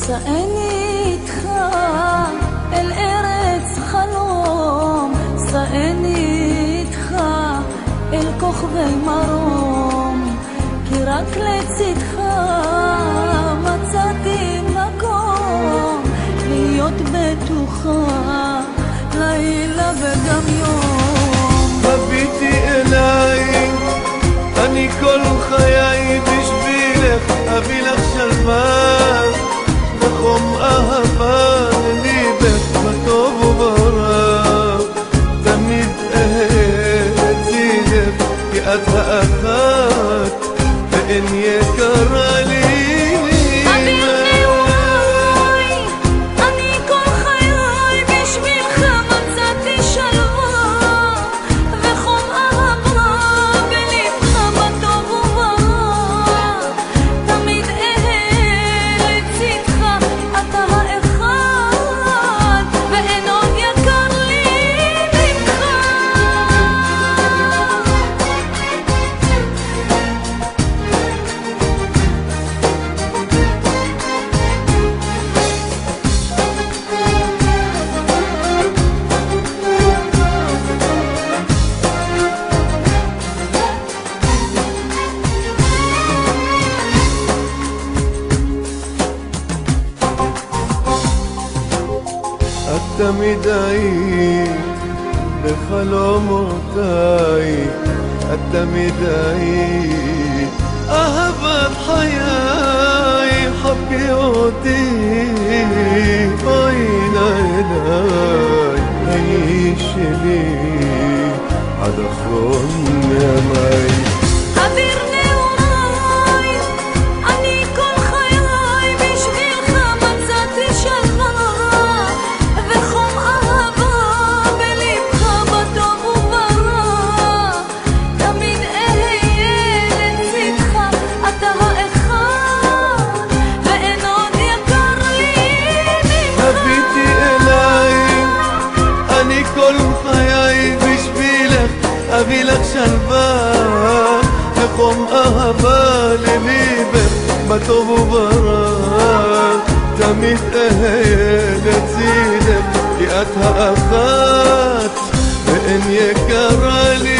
סעני איתך אל ארץ חלום, סעני איתך אל כוכבי מרום, כי רק לצדך מצאתי מקום להיות בטוחה לילה וגם יום. הביטי אליי, אני כל חיי בשבילך, אביא לך שלווה וחום אהבה לליבך, בטוב וברע תמיד אהיה לצידך, כי את האחת ואין יקרה לי. את תמיד היית בחלומותיי, את תמיד היית אהבת חיי, חבי אותי בואי אליי, היי שלי עד אחרון ימיי. אביא לך שלווה וחום אהבה לליבך, בטוב וברע תמיד אהיה לצידך, כי את האחת ואין יקרה לי.